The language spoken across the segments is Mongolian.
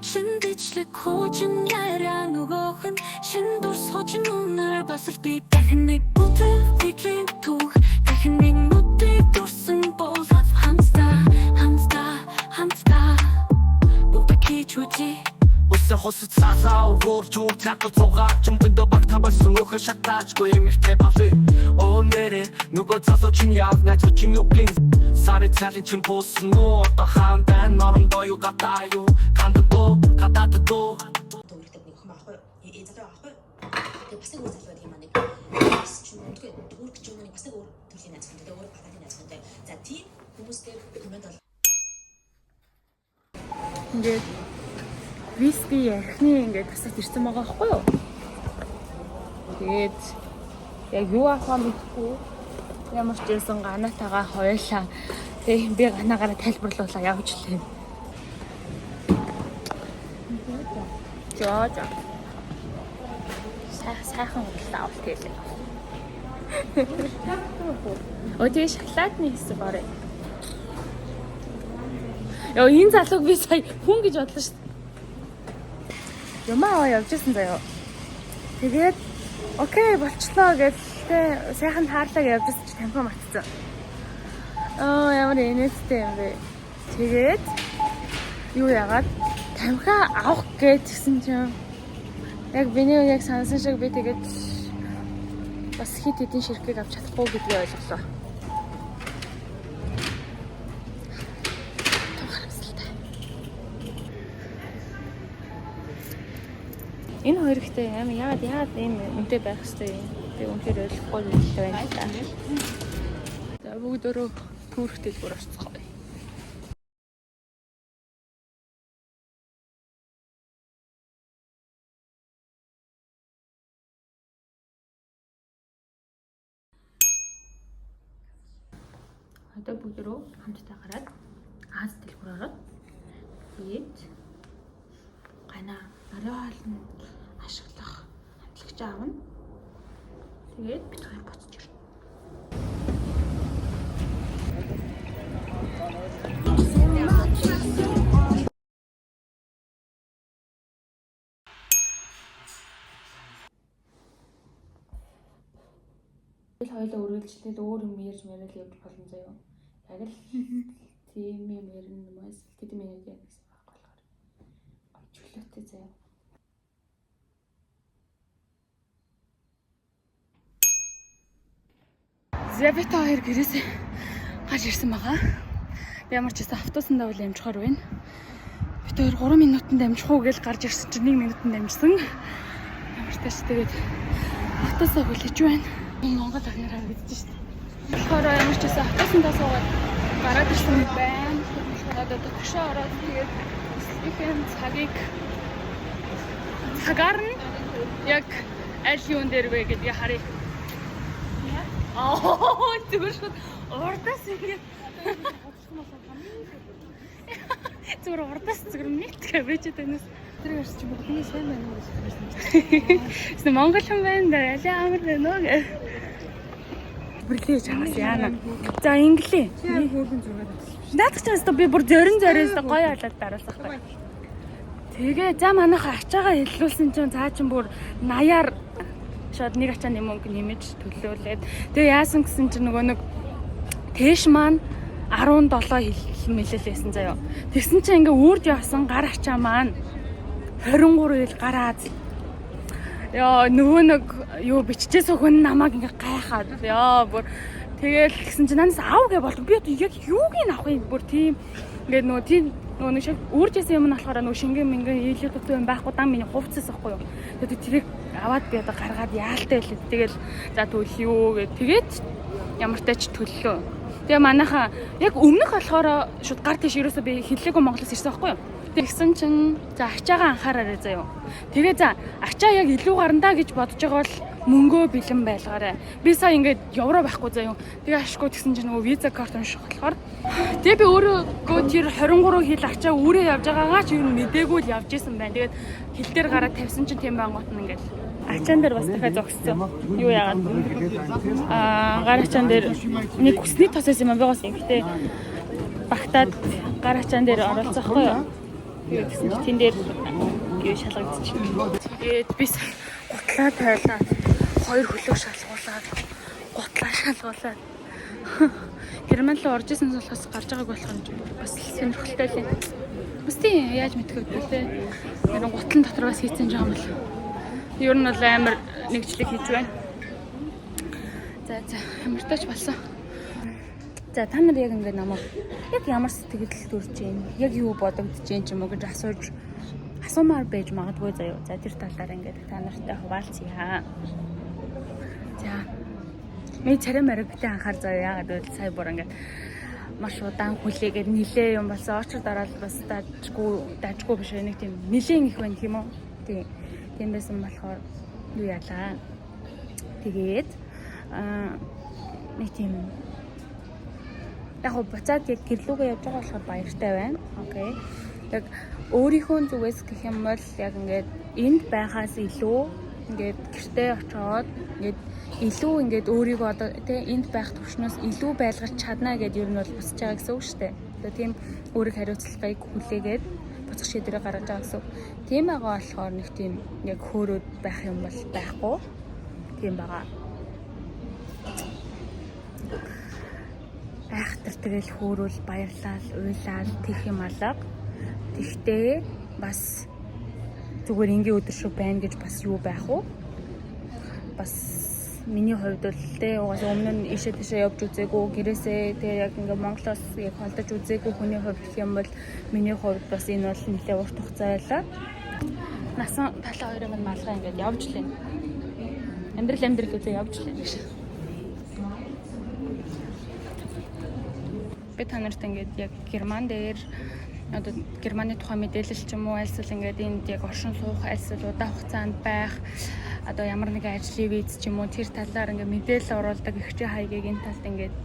신디члэг хуучин яриа нөгөөх нь шиндүр суучин үнээр бас л би дахин нэг бүтэл бидний түүх дахин нэг нүдийг дурсан болов хамстаа бүгдийг үгүй Усе хосит сазаа уурчуу цаатал цугаа чимтэндөө багтаабасан өхөр шатаачгүй эмэртэй бафи Оонэрэ нөгөө цасуу чин явна чин юплин Сари цалин чин буусан уу одоо хаантай нормдоо юу гадаа юу кандадоо гадаададоо өөртөө нэг хам аахгүй эзэлээ аахгүй тэгээ бас нэг үйл залуу тийм нэг чинь үнэхээр дүүрг ч юм уу бас нэг өөр төрлийн найзтай өөр баталын найзтай за тийм хүмүүстэй комент бол ингээд виски ярихны ингээд тасагт ирсэн байгаа байхгүй юу? Тэгээд яг юу ахаа мэдгүй ямар ч ирсэн ганаатайгаа хоёулаа тэгээд би ганаагаараа тайлбарлуулаа явж лээ. Жоо. Сайхан хөлтэй авалт хийлээ. Өдөө шоколадны хэсэг орой. Яа энэ залууг би сая хүн гэж бодлоо шүү дээ. Ямаа явж ирсэн заяа. Тэгээд окей болчлоо гэдээ сайхан таарлаа гэж явж ирсэн чи тамхи матцсан. Ямар инээдтэй юм бэ. Тэгээд юу яагаад тамхи авах гэдгсэн чинь яг биний яг сансан шиг би тэгээд бас хит хэдин ширхгийг авч чадахгүй гэдгийг ойлголоо. Энэ хоёр ихтэй аим яагаад ийм үнэтэй байх хэвтэй юм. Би үнэхээр ойлгохгүй байна л да. За бүгдөө түүх дэлгүүр орцгоё. Одоо бүгдөө хамтдаа гараад Аз дэлгүүр ороод тэгээд гана орой хоолнд ашиглах хамтлагч аавна. Тэгээд бид хоёр буцаж ирнэ. Бид хоёулаа үргэлжлээд өөр юм ярьж яриад явж болно заяа. Яг л тийм юм ярина юм аа. Тэд минь яг гэсэн байхгүй болохоор. Чөлөөтэй заяа. Зэбэта хоёр гэрээсээ гарч ирсэн байгаа. Ямар ч гэсэн автобусанд бол амжихаар байна. Бид хоёр 3 минутанд амжих уу гэж гарч ирсэн чинь 1 минутанд амжсан. Ямар ч тааш тэгээд автобусаа хүлээж байна. Монгол ахнаар харагдаж шүү дээ. Тэгэхээр ямар ч гэсэн автобусандаа суугаад гараад ирсэн байна. Одоо төгшөө ороод тэгээд эсвэхэн цагаар нь яг аль юун дээр вэ гэдгийг харъя. Зүгээр шүү. Урдаас ингэ. Зүгээр урдаас зүгээр мэдгээ байж тэнэс. Тэр ярьж юм бол сайн байна уу гэж хэлсэн. Эсвэл Монгол хүн байна да аль амар байна уу гэ. Бүрлээ чамаас яана. За инглээ. Наадах ч гэсэн би бүр зориос гоё болоод дараалах таг. Тэгээ за манайха ачаагаа хэллүүлсэн чинь цаа чин бүр 80-аар шууд нэг ачааны мөнгө нэмэж төлөөлээд тэгээ яасан гэсэн чинь нөгөө нэг тэш маань 17 хэлмэлэл байсан заяа. Тэгсэн чинь ингээ үрд явсан гар ачаа маань 23 хэл гараад яа нөгөө нэг юу биччихээс хүн намайг ингээ гайхаад яа бүр тэгэл гэсэн чинь надаас аав гэ болов би яг юуг нь авах юм бүр тийм ингээ нөгөө тийм нөгөө нэг шиг үржсэн юм нь болохоор нөгөө шингэн мингэн ийлээ төвтэй юм байхгүй дан миний хувцас ахгүй юу. Тэгээд тэрийг аваад би одоо гаргаад яалтай байлээ. Тэгэл за төлөв юу гэ тэгээд ямар тач төллөө. Тэгээ манайхаа яг өмнөх болохоор шууд гар тийш ерөөсөө би хэллээгүй Монголоос ирсэн байхгүй юу. Тэгсэн чинь за ачаагаа анхаараарай заяа. Тэгээ за ачаа яг илүү гарна гэж бодож байгаа бол мөнгөө бэлэн байлгаарай. Би сая ингээд евро байхгүй заяа. Тэгээ ашгүй тэгсэн чинь нөгөө виза карт унших болохоор тэгээ би өөрөө тэр 23 хил ачаа үрээ явж байгаагаа ч юу мэдээгүй л явж исэн байна. Тэгээд хил дээр гараад тавьсан чинь тийм байнгут нь ингээд ачаан дээр бас дахиад зогссон. Юу яагаад гар ачаан дээр нэг хүсний тосоос юм байгаас юм. Гэтэ багтаад гар ачаан дээр оролцохгүй юу? Тэн дээр гээ шалгагдчихна. Тэгээд би гутлаа тойлоод 2 хөлөг шалгуулаад гутлаа шалгуулаад Герман руу орж исэн болохоос гарч байгааг болох юм бас сонирхолтой л юм. Бас тийм яаж мэдэх вэ те. Яран гутлан дотор бас хийцэн жаам бол. Ер нь бол амар нэгжлэг хийж байна. За ямар тач болсон. За та нар яг ингэ намайг яг ямар сэтгэл төрж байна? Яг юу бодогдож байна ч юм уу гэж асуумаар байж магадгүй заяа. За тэр талаар ингээд та нартай хуваалцъя. За ми царай марагтай анхаар заяа. Яагаад гэвэл сая бүр ингээд маш удаан хүлээгээд нилээ юм болсон. Очор дараал бас дажгүй биш нэг тийм нилийн их байна тийм үү? Тийм байсан болохоор юу яалаа. Тэгээд нэг тийм яг буцаад яг гэрлүүгээ явж байгаа болохоор баяртай байна. Окей. Яг өөрийнхөө зүгээс гэх юм бол яг ингээд энд байхаас илүү ингээд гэртээ очоод ингээд илүү ингээд өөрийгөө одоо тий энд байх төвшнөөс илүү байлгаж чадна гэдээ ер нь бол босч байгаа гэсэн үг шүү дээ. Тэгээ тийм өөрийг хариуцлагыг хүлээгээд буцах шийдвэрээ гаргаж байгаа гэсэн. Тийм байгаа болохоор нэг тийм яг хөөрөөд байх юм бол байхгүй. Тийм байгаа. Айхтар тэгэл хөөрүүл баярлал уйлал тийх юм алга. Тэгтээ бас зүгээр ингийн өдөр шиг байна гэж бас юу байх вэ? Бас миний хувьд бол тэ угаас өмнө нь ишээ тийшээ явж үзээгүй гэрээсээ тэг яг ингээ Монголоос яг холдож үзээгүй хүний хувьд гэх юм бол миний хувьд бас энэ бол нэлээд урт хугацаа байлаа. Насан талаа хоёрыг нь малгай ингээд явж лээ. Амьдрал гэдэг явж лээ гэж. Би та нарт ингээд яг Герман дээр одоо Германы тухай мэдээлэл ч юм уу альсвал ингээд энд яг оршин суух альсвал удаан хугацаанд байх одоо ямар нэгэн ажлын виз ч юм уу тэр талаар ингээд мэдээлэл оруулдаг ихчийн хаягийг энэ талд ингээд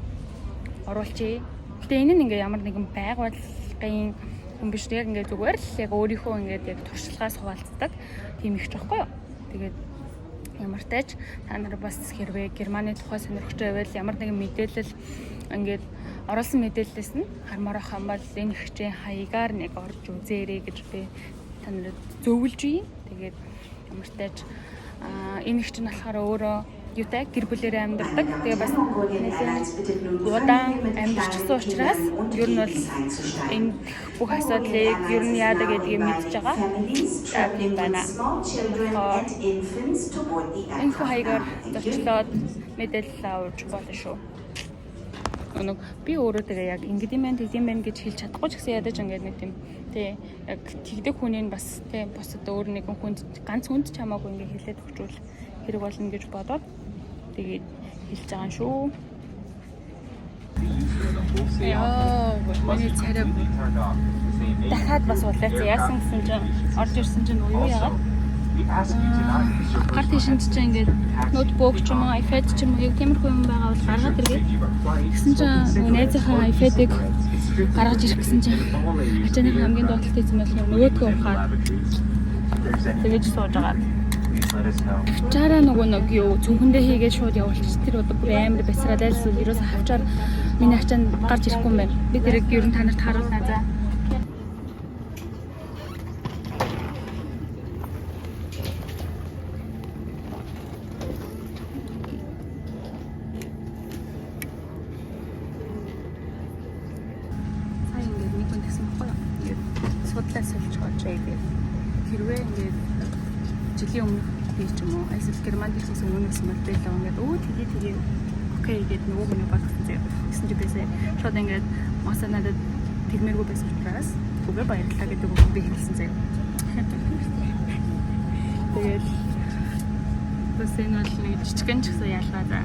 оруулчихъя. Гэтэ энэ нь ингээд ямар нэгэн байгууллагын хүн биш яг ингээд зүгээр л яг өөрийнхөө ингээд яг туршлагаас хуваалцдаг тийм ихч байхгүй юу. Тэгээд ямар тач та нар бас хэрвээ Германы тухай сонирхож байвал ямар нэгэн мэдээлэл ингээд оруулсан мэдээллээс нь хармаар ах юм бол энэ ихчийн хаягаар нэг орж үзээрэй гэж би та нарт зөвлөж байна. Тэгээд ямар тач энэ ихч нь болохоор өөрөө юутай гэр бүлээрээ амьдардаг. Тэгээ бас удаан амьдарчсан учраас ер нь бол энэ бүх асуудлыг ер нь яадаг гэдгийг мэдж байгаа. Тийм байна. Энэ хаягаар зочлоод мэдээлэл авч болно шүү. Өнөг би өөрөө тэгээ яг ингэдэм байх тийм байх гэж хэлж чадахгүй ч гэсэн ядаж ингээд нэг тийм тий яг тэгдэг хүний бас тий босод өөр нэгэн хүнд ганц хүнд ч хамаагүй ингээд хэлээд өгчүүл хэрэг болно гэж бодоод тэгээд хэлж байгаа шүү. Яа, миний царай дахиад бас улаац яасан гэсэн чинь орж ирсэн чинь уу яагаад карт шинж чинь ингээд ноутбук ч юм уу iPad ч юм уу яг тиймэрхүү юм байгаа бол гаргаад иргээд гэсэн чинь найзынхаа iPad-ыг гаргаж ирэх гэсэн чинь ачааны хамгийн доотлолт хийсэн байх нөгөөдгөө ухаад тэгэж сууж байгаа. Чараа нэг юу цүнхэндээ хийгээд шууд явуулчих. Тэр одоо бүр амар бясраад айлсвал ерөөсө хавчаар миний ачаанд гарч ирэхгүй юм байна. Би тэрийг ер нь танарт харуулнаа за. Судлаа сольж хоочээ гэдэг. Хэрвээ ингээд жилийн өмнөх би ч юм уу эсвэл Германд ирсэн өмнөөс нь мэдээлэл ингээд өө тэгээ окей гэдэг нөгөө хүний бодсон зэ. Гэсэн чи бисээ шууд ингээд маса надад тэгмэргүй байсан учраас бүгд баярлалаа гэдэг үг би хэлсэн зэ. Тэгээд бас энэ бол нэг жижигэн ч гэсэн ялгаа за.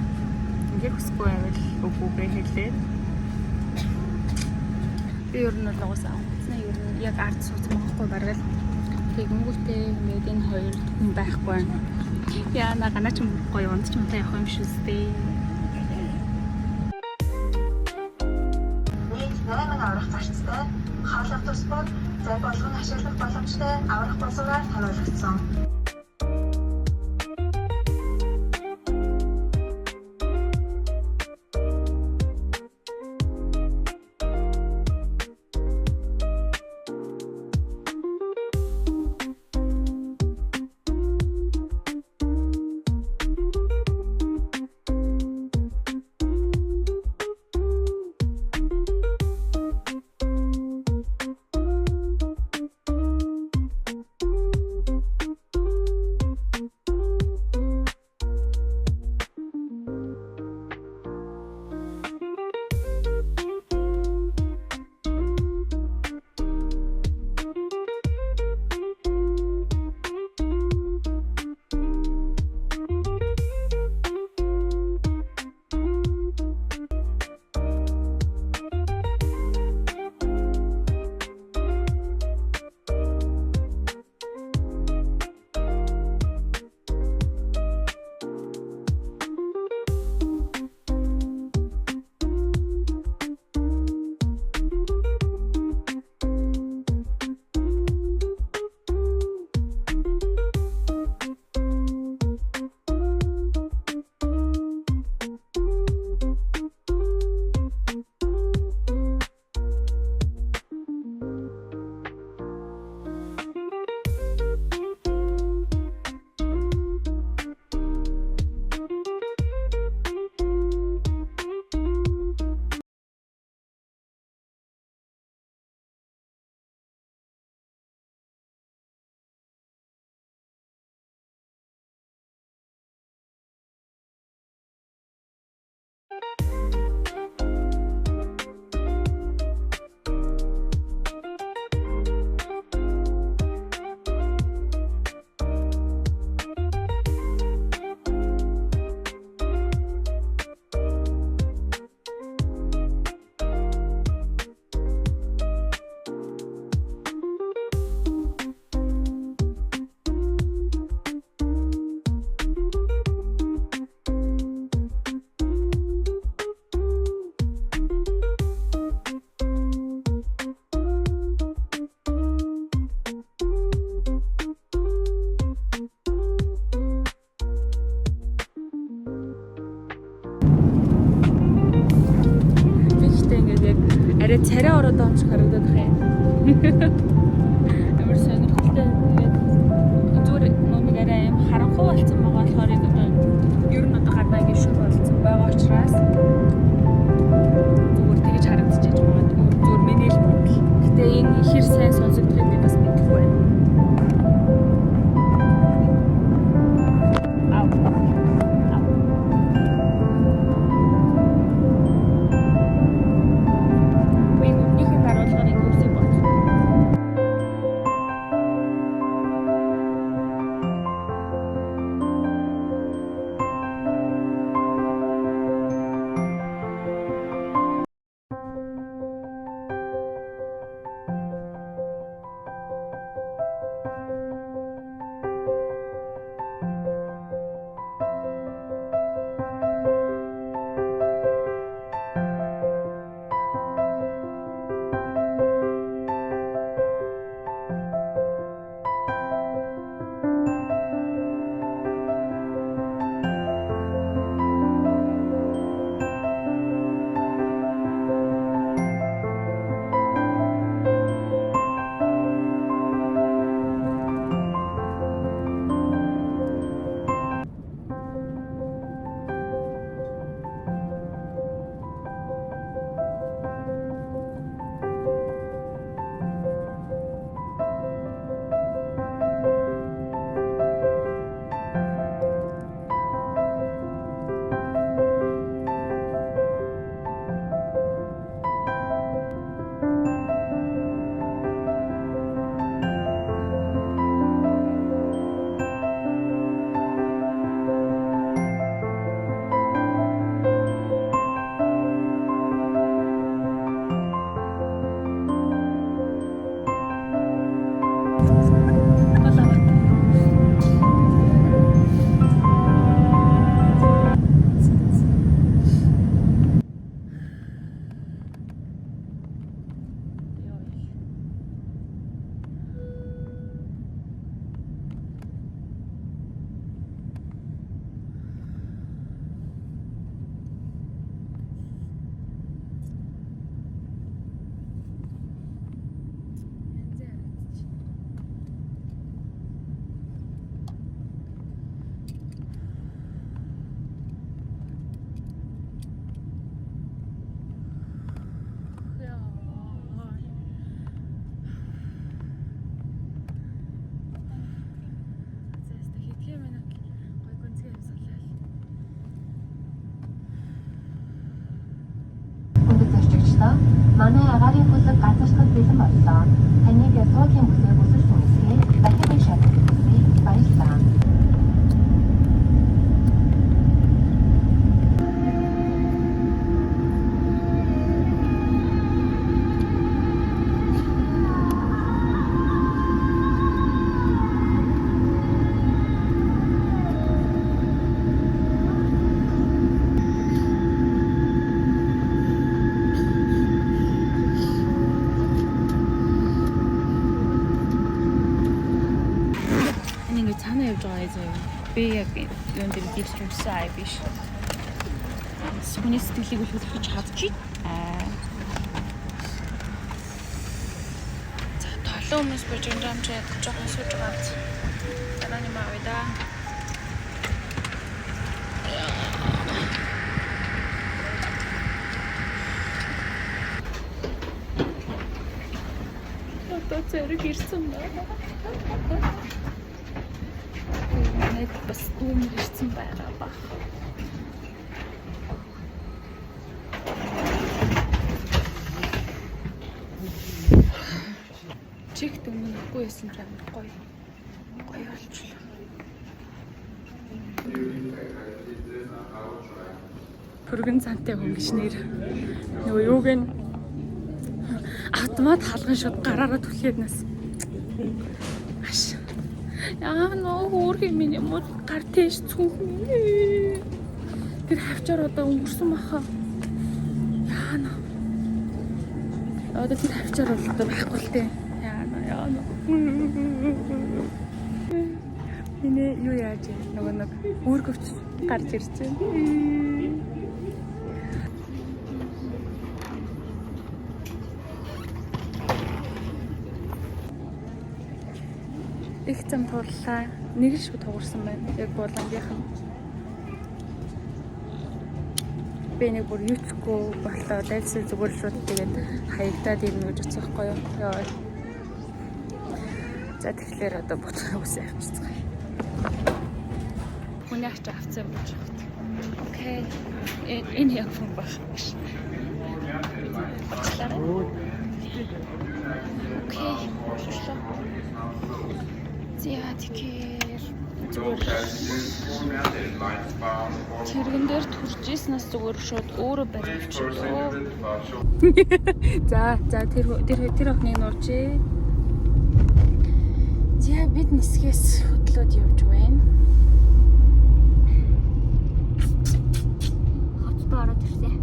Ингээд хүсэхгүй байвал үгүйгээ хэлээ. Би ер нь л уусаа ер нь яг ард сууц мохгүй баргал тэгэнгүүтээ ингээд энэ хоёр хүн байхгүй. Яа на ганаач гоё унд ч мтай явах юм шүү дээ. Нийт 8 аврах зарцтай хаалга тус бод зай болгон ашиглах боломжтой аврах боловсроор харуулагдсан. Арай царай ороод байгаа юм шиг харагдаад байна. Амар сонирхолтой. Зүгээр номыг арай аим харанхуй болсон байгаа болохоор ер нь одоо гадаа ингэ шүр болсон байгаа учраас зүгээр тэгэж харагдчихэж байгаа. Зүгээр миний л бодол. Гэтэ энэ ихэр сайн сонсогдох юм бас мэдэхгүй байна. манай агаарын бүлэг газарчхад бэлэн боллоо. Таныг суулийн бүсээ бүсэлж үнэсгээ дахин нэг шатны бүсээ баярлалаа. Би яг юун дээр дийж юмсан ай биш. Сүний сэтгэлийг л хөдөлгөж чадчих. За толон хүмүүс бож юмж ядаж жоохон сууж байгаа. Танаа маа вэ да. Одоо зэрэг ирсэн байна. Бас гүмэр ирсэн байгаа ба. Чигт өмнөгүй байсан ч амар гоё. Гоё болчихлоо. Пүргэн цантай хүн гэж нэр. Нөгөө юуг нь автомат хаалган шууд гараараа түлхээд нас. Яа нөө хөөрхий миний мод гар тийш цүнх. Тэр хавчаар одоо өнгөрсөн баха. Яа нөө. Одоо тэр хавчаар бол одоо байхгүй л дээ. Яа нөө. Миний юу яаж нөгөө нэг өөргөвч гарч ирж байна. их зам туурлаа. Нэг л шүү туурсан байна. Яг Булангийнх нь. Би нэг бүр юуцгүй болоо лайвсэл зүгээр шууд тэгээд хаягдаад ирнэ гэж бодсохгүй юу. Яа. За тэгэхээр одоо буцаа үсээ авчихсан. Хүний ач авцсан юм болж байна. Окей. Энэ яг хүн баг биш. Окей. Зя тэгэхээр тэрэн дээр турж ийснээс зүгээр шууд өөрөө барьчихлоо. За тэр охиныг нуурчээ. За бид нисгээс хөдлөөд явж байна. Хотод ороод ирсэн.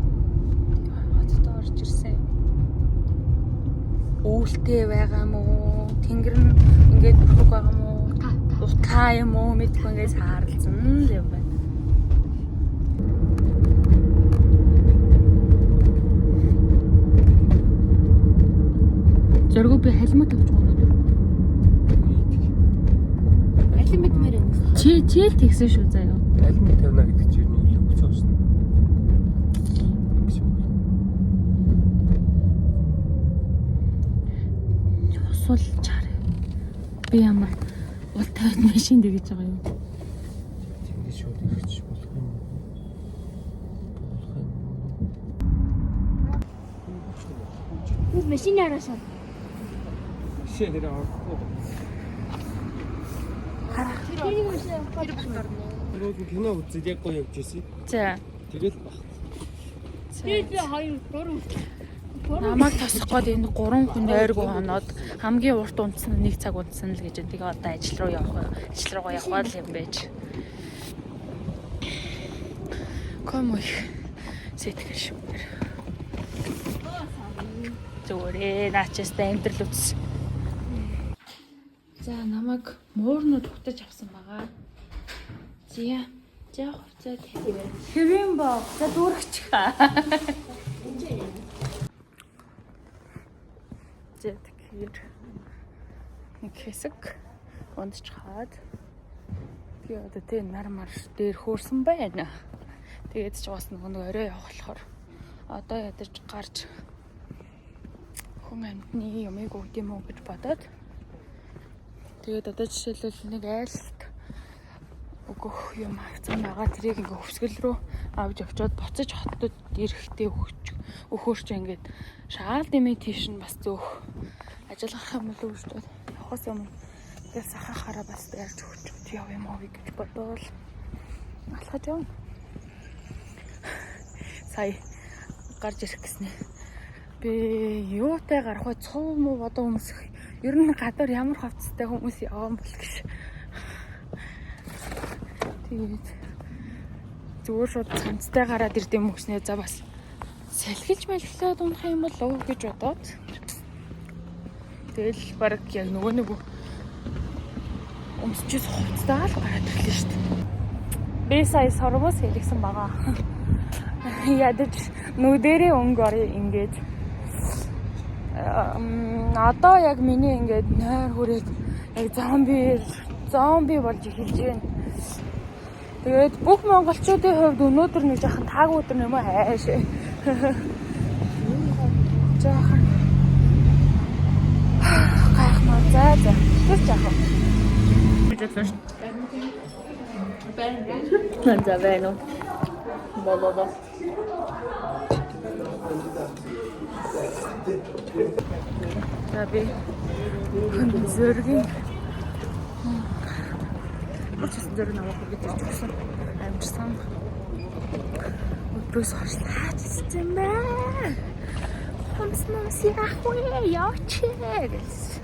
Хотод орж ирсэн. Өвөлтэй байгаа мó? Тэнгэр нь ингээд бүрхэг байгаа мó? Утаа юм уу мэдгүй ингээд хаарлцсан юм байна. Зоргоо би халимт авч байгаа өнөөдөр. Алимт мэр юм. Чи л тэгсэн шүү заяа. Алимт тавина гэдэг чинь юу л хүч авсан. Усул чаар. Би ямар уул тавиад машин дэгэж байгаа юм. Тэнгис шууд ирчих болох юм. Машин яраасан. Шээ дээр авахгүй. Тэр машин Рууд кино үзээд яг гоё явж ирсэн. За. Тэгэл баг. Тэгээд би 2 3 Намайг тосох гээд энэ 3 хүн ойргоо хоноод хамгийн урт унтсан нь 1 цаг унтсан л гэж. Тэгээ одоо ажил руу явах уу? Ажил руугаа явах л юм байж. Комой сэтгэл шүүмэр. Зүгээр наачаастай амьдрал үз. За намайг муурнууд хутаж авсан байгаа. Зя. За хувцас хэвэн боо. За дүүрэгч. Тэгэхээр нэг хэсэг ундчихад би одоо тэ нар марш дээр хөөрсөн байна. Тэгээд ч бас нэг орой явах болохоор одоо ядаж гарч хүн амьтны юмыг өгд юм уу гэж бодоод тэгээд одоо жишээлбэл нэг айлт өгөх юм авсан байгаа. Тэрийг ингээ хөвсгөл рүү авч явчаад буцаж хотод ирэхдээ өгөхөөрч ингээд шаал дэмий тийш нь бас зөөх ажил гарах юм л үүштэй явахаас өмнө тэгэл сахахаараа бас ярьж өгч яв юм уу гэж бодвол алхаж явна. Сая гарч ирэх гэснэ. Би юутай гарах вэ? Цов муу бодоо хүмүүс ер нь гадар ямар хавцтай хүмүүс явсан бол гэж. Тэгээд зүгээр шууд цанцтай гараад ирдэм өгснээ за бас салхилж малхилаад унах юм бол уу гэж бодоод тэгэл баг яг нэг өмсчээс хувцтай л гараад ирлээ шүү дээ. Би сая сорвоос хэлсэн байгаа. Ядаж нүдэрээ өнгөөр ингээд одоо яг миний ингээд нойр хүрээд яг зомби болж эхэлж байна. Тэгээд бүх монголчуудын хувьд өнөөдөр нэг жоохон таг өдөр юм уу хайш. Жоохон гайхмаа за тэр жоохон. За байна уу? Болоо. Таби зөргийн процесс дээр намайг өгдөг гэсэн амжсан. Өдрөөс хойш лаач юм байна. Хамснаас яахгүй яачээ гэсэн.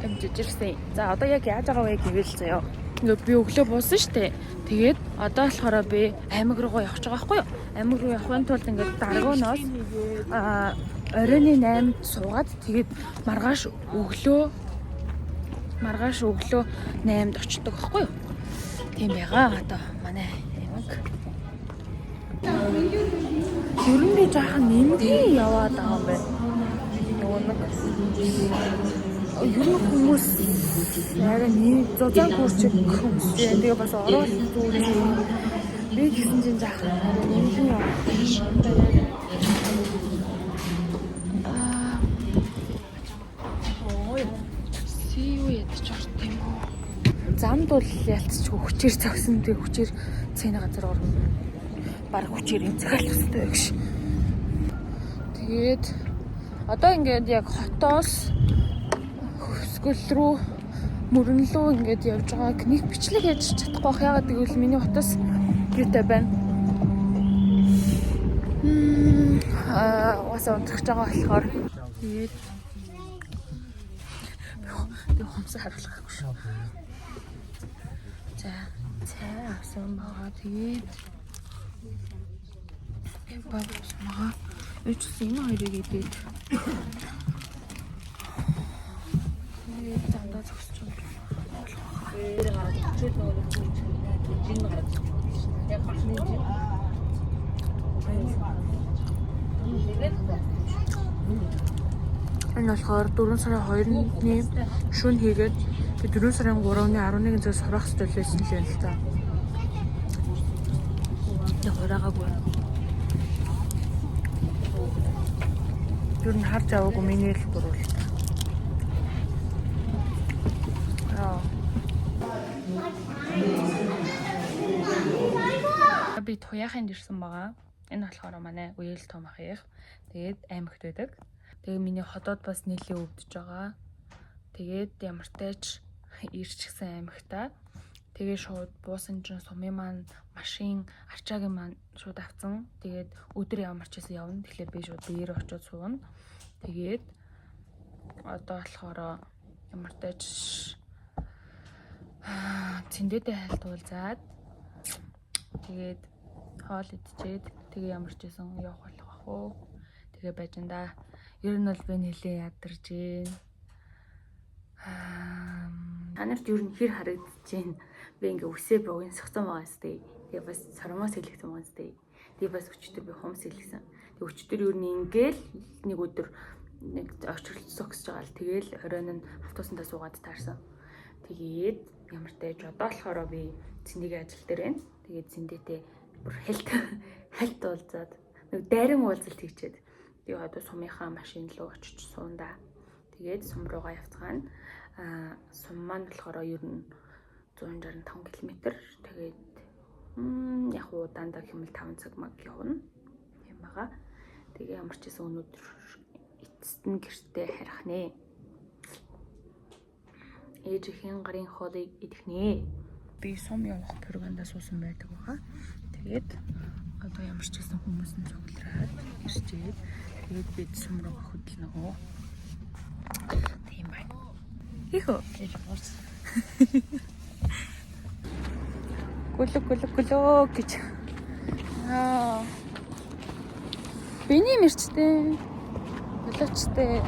Амжижирсэн. За одоо яг яаж байгаа вэ гэвэл заяа. Ингээ би өглөө буусан штэ. Тэгээд одоо болохоор би аймаг руугаа явах гэж байгаа байхгүй юу? Аймаг руу явахын тулд ингээд даргооноос оройн 8-д суугаад тэгээд маргааш өглөө 8-д очдог байхгүй юу? Тийм байгаа одоо манай аймаг. Ер нь жоохон нэмгий яваад байгаа юм байна. Нөгөө нэг Ер нь хүмүүс яг нэг зузаан гүрчиг хүмүүс тэгээ бас ороод зүгээр би гэсэн чинь заах нэмлэн яа. Сиу ядч орт юм уу? Замд бол ялцчих хүчээр зогсон тэг хүчээр цэний газар орно. Бараг хүчээр имцгэл өстэй гэж. Тэгээд одоо ингээд яг хотоос хөсгөл рүү мөрөн лөө ингээд явж байгааг нэг бичлэг яаж чадахгүй байх. Яагаад гэвэл миний хотоос юутай байна. Уусаа унтрах байгаа болохоор тэгээд би хомсоо харуулахгүй шүү. За авсан байгаа. Тэгээд бабсмаа үчсэн хоёрыг идээд тандаа зогсож байна. Энэ болохоор 4 сарын 2-ны шөнө хийгээд 4 сарын 3-ны 11-нд зэрэг сурах хэрэгтэй байсан л юм л та. Яг ураагагүй. Юу н харж аваагүй миний л дурвал. Би туяахынд ирсэн байгаа. Энэ болохоор манай үеэл том ахих. Тэгээд аймагт байдаг. Тэгээ миний ходоод бас нэлээд өвдөж байгаа. Тэгээд ямар тач ирчихсэн аймагтаа. Тэгээ шууд буусан чинь сумын маань машин арчаагийн маань шууд авцсан. Тэгээд өдөр ямар ч байсан явна. Тэгэхээр би шууд биеэр очиод сууна. Тэгээд одоо болохоор ямар тач цэндээдээ хайлтуулзаад тэгээд хоол идчихэд тэгээ ямар ч байсан явах болох бах уу. Тэгээ байжанда ер нь бол би нэлээ ядарч гээ. Танарт ер нь хэр харагдаж байна? Би ингээ үсээ богын согцсон байгаа сте. Тэгээ бас сармаас хэлсэн байгаа сте. Тэгээ бас өчтөр би хумс хэлсэн. Тэгээ өчтөр ер нь ингээл нэг өдөр нэг очирлт согсож байгаа л тэгээл оройн нь автобусандаа суугаад таарсан. Тэгээд ямар тааж одоо болохоор би цэндийн ажил дээр байна. Тэгээд цэндээтэй бүр хальт уулзаад нэг дайран уулзалт хийчихэд тэгээ одоо сумынхаа машин руу очиж суунда. Тэгээд сум руугаа явцгаана. Сум маань болохоор ер нь 165 км. Тэгээд яг удаандаа хэмэл 5 цаг маг явна. Тийм байгаа. Тэгээ ямар ч гэсэн өнөөдөр эцэст нь гэртээ харих нэ. Ээжийн гарын хоолыг идэх нэ. Би сум явах програмдаа суусан байдаг байгаа. Тэгээд одоо ямар ч гэсэн хүмүүс нь цуглараад ирчээд тэгээд бид сум руу хөдлөнө нөгөө. Тийм байна. Ихо. Гүлэг гэж. Биний мэрчтэй. Болоочтой.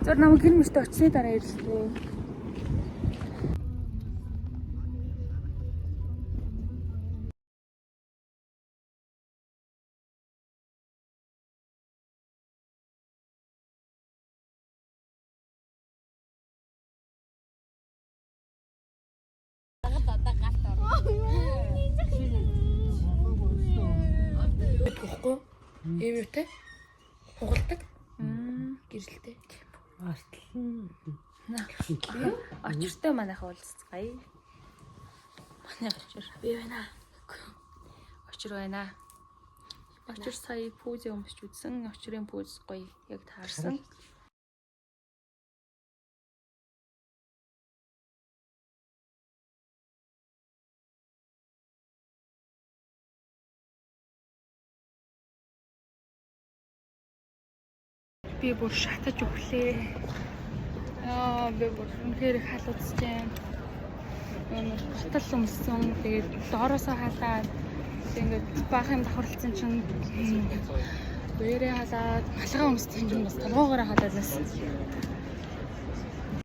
Зур намайг гэр мөртөө очсны дараа ирлээ. Тэгэхгүй эвэтэй хугалдаг гэрэлтэй очиртой манайхаа уулзцгаая. Манай очир би байна. Очир байна. Очир сая пүүзээ өмсч үзсэн. Очирын пүүз гоё яг таарсан. Би бүр шатаж өглөө. Би бүр үнэхээр халууцж байна. Батал өмссөн. Тэгээд доороосоо халаад ингээд баахан давхарлцсан чинь бээрээ халаад малгай өмссөн чинь бас толгоогоор халаад байсан.